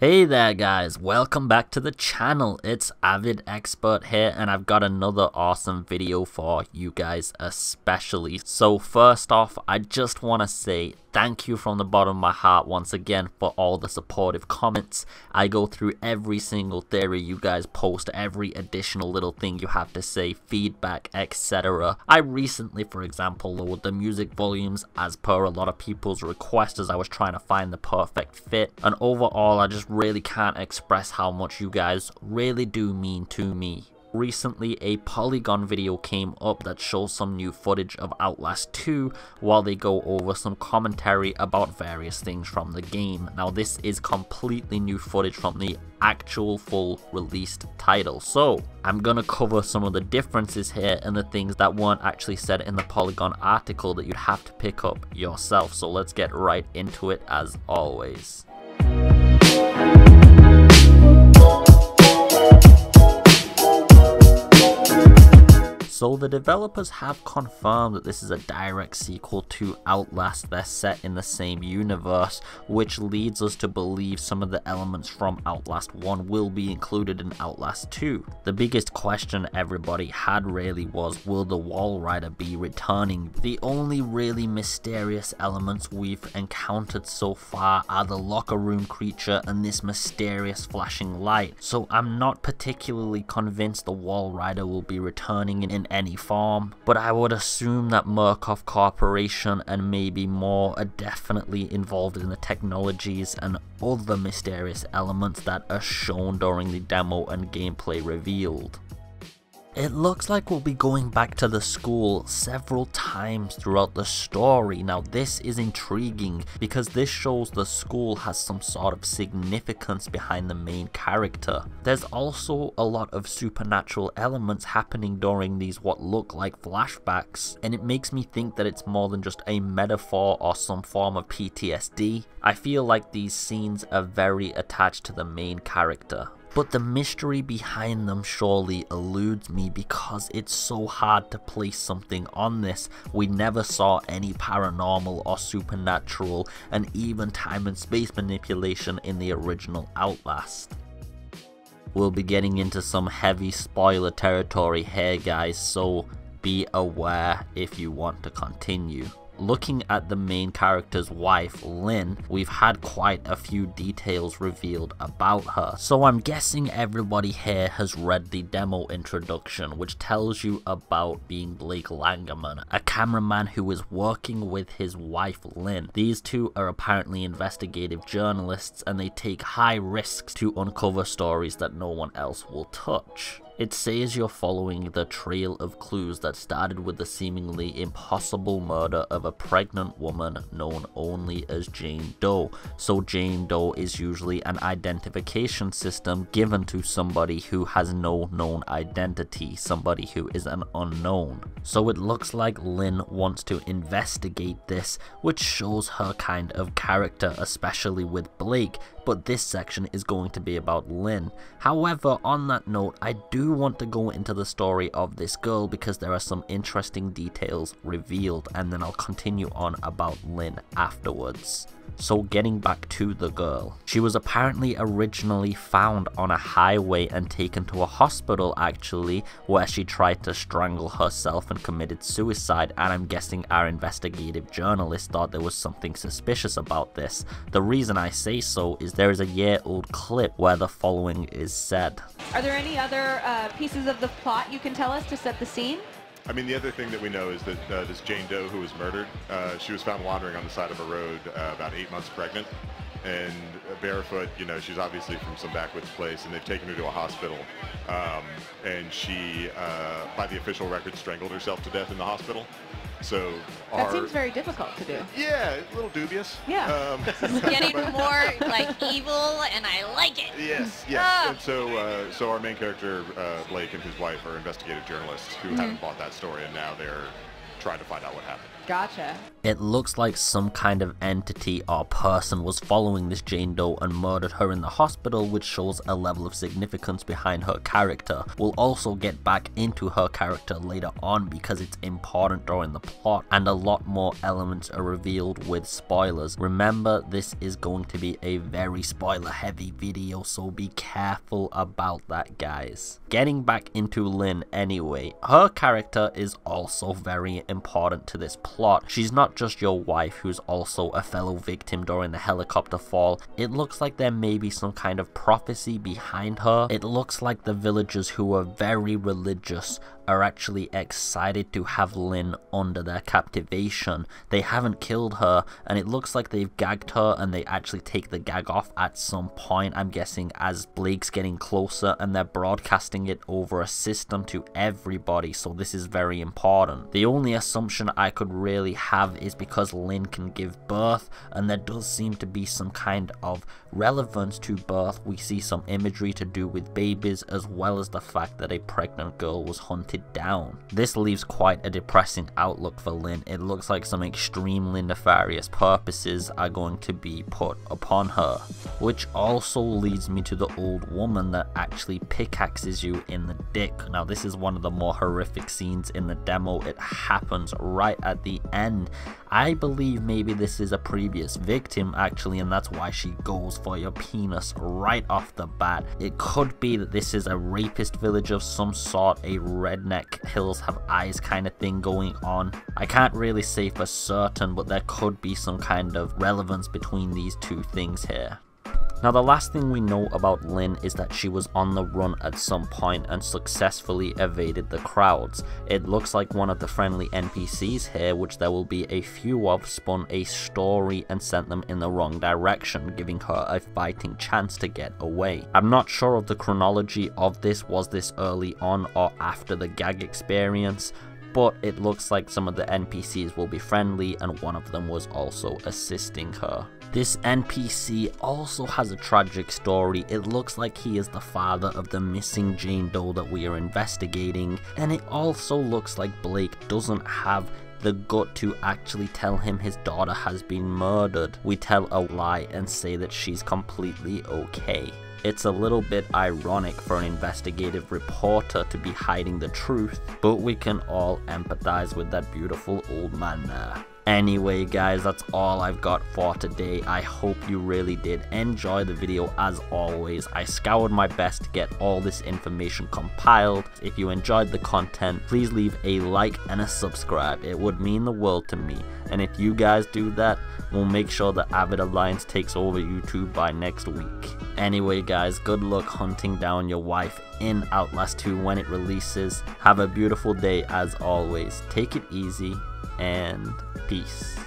Hey there guys, welcome back to the channel. It's AvidExpert here and I've got another awesome video for you guys especially. So first off, I just want to say thank you from the bottom of my heart once again for all the supportive comments. I go through every single theory you guys post, every additional little thing you have to say, feedback, etc. I recently, for example, lowered the music volumes as per a lot of people's requests as I was trying to find the perfect fit, and overall I just really can't express how much you guys really do mean to me. Recently, a Polygon video came up that shows some new footage of Outlast 2 while they go over some commentary about various things from the game. Now this is completely new footage from the actual full released title, so I'm gonna cover some of the differences here and the things that weren't actually said in the Polygon article that you'd have to pick up yourself. So let's get right into it as always. So the developers have confirmed that this is a direct sequel to Outlast. They're set in the same universe, which leads us to believe some of the elements from Outlast 1 will be included in Outlast 2. The biggest question everybody had really was, will the Wall Rider be returning? The only really mysterious elements we've encountered so far are the locker room creature and this mysterious flashing light, so I'm not particularly convinced the Wall Rider will be returning in any form, but I would assume that Murkoff Corporation and maybe more are definitely involved in the technologies and other mysterious elements that are shown during the demo and gameplay revealed. It looks like we'll be going back to the school several times throughout the story. Now this is intriguing because this shows the school has some sort of significance behind the main character. There's also a lot of supernatural elements happening during these what look like flashbacks, and it makes me think that it's more than just a metaphor or some form of PTSD. I feel like these scenes are very attached to the main character. But the mystery behind them surely eludes me because it's so hard to place something on this. We never saw any paranormal or supernatural and even time and space manipulation in the original Outlast. We'll be getting into some heavy spoiler territory here guys, so be aware if you want to continue. Looking at the main character's wife, Lynn, we've had quite a few details revealed about her. So I'm guessing everybody here has read the demo introduction, which tells you about being Blake Langerman, a cameraman who is working with his wife, Lynn. These two are apparently investigative journalists and they take high risks to uncover stories that no one else will touch. It says you're following the trail of clues that started with the seemingly impossible murder of a pregnant woman known only as Jane Doe. So Jane Doe is usually an identification system given to somebody who has no known identity, somebody who is an unknown. So it looks like Lynn wants to investigate this, which shows her kind of character, especially with Blake, but this section is going to be about Lynn. However, on that note, I do want to go into the story of this girl because there are some interesting details revealed, and then I'll continue on about Lynn afterwards. So getting back to the girl, she was apparently originally found on a highway and taken to a hospital actually, where she tried to strangle herself and committed suicide, and I'm guessing our investigative journalist thought there was something suspicious about this. The reason I say so is there is a year-old clip where the following is said. Are there any other pieces of the plot you can tell us to set the scene? I mean, the other thing that we know is that this Jane Doe who was murdered, she was found wandering on the side of a road about 8 months pregnant and barefoot. You know, she's obviously from some backwoods place, and they've taken her to a hospital. And she, by the official record, strangled herself to death in the hospital. So that seems very difficult to do. Yeah, a little dubious. Yeah. This is getting more like evil, and I like it. Yes, yes. And so our main character, Blake, and his wife are investigative journalists who haven't bought that story, and now they're trying to find out what happened. Gotcha. It looks like some kind of entity or person was following this Jane Doe and murdered her in the hospital, which shows a level of significance behind her character. We'll also get back into her character later on because it's important during the plot, and a lot more elements are revealed with spoilers. Remember, this is going to be a very spoiler heavy video, so be careful about that, guys. Getting back into Lynn anyway, her character is also very important to this plot. She's not just your wife who's also a fellow victim during the helicopter fall. It looks like there may be some kind of prophecy behind her. It looks like the villagers who are very religious are actually excited to have Lynn under their captivation. They haven't killed her, and it looks like they've gagged her, and they actually take the gag off at some point, I'm guessing as Blake's getting closer, and they're broadcasting it over a system to everybody, so this is very important. The only assumption I could really have is because Lynn can give birth, and there does seem to be some kind of relevance to birth. We see some imagery to do with babies, as well as the fact that a pregnant girl was hunted down. This leaves quite a depressing outlook for Lynn. It looks like some extremely nefarious purposes are going to be put upon her, which also leads me to the old woman that actually pickaxes you in the dick. Now this is one of the more horrific scenes in the demo. It happens right at the end. I believe maybe this is a previous victim actually, and that's why she goes for your penis right off the bat. It could be that this is a rapist village of some sort, a redneck hills have eyes kind of thing going on. I can't really say for certain, but there could be some kind of relevance between these two things here. Now the last thing we know about Lynn is that she was on the run at some point and successfully evaded the crowds. It looks like one of the friendly NPCs here, which there will be a few of, spun a story and sent them in the wrong direction, giving her a fighting chance to get away. I'm not sure of the chronology of this, was this early on or after the gag experience, but it looks like some of the NPCs will be friendly and one of them was also assisting her. This NPC also has a tragic story. It looks like he is the father of the missing Jane Doe that we are investigating, and it also looks like Blake doesn't have the gut to actually tell him his daughter has been murdered. We tell a lie and say that she's completely okay. It's a little bit ironic for an investigative reporter to be hiding the truth, but we can all empathize with that beautiful old man there. Anyway guys, that's all I've got for today. I hope you really did enjoy the video. As always, I scoured my best to get all this information compiled. If you enjoyed the content, please leave a like and a subscribe. It would mean the world to me, and if you guys do that, we'll make sure the Avid Alliance takes over YouTube by next week. Anyway guys, good luck hunting down your wife in Outlast 2 when it releases. Have a beautiful day as always. Take it easy and peace.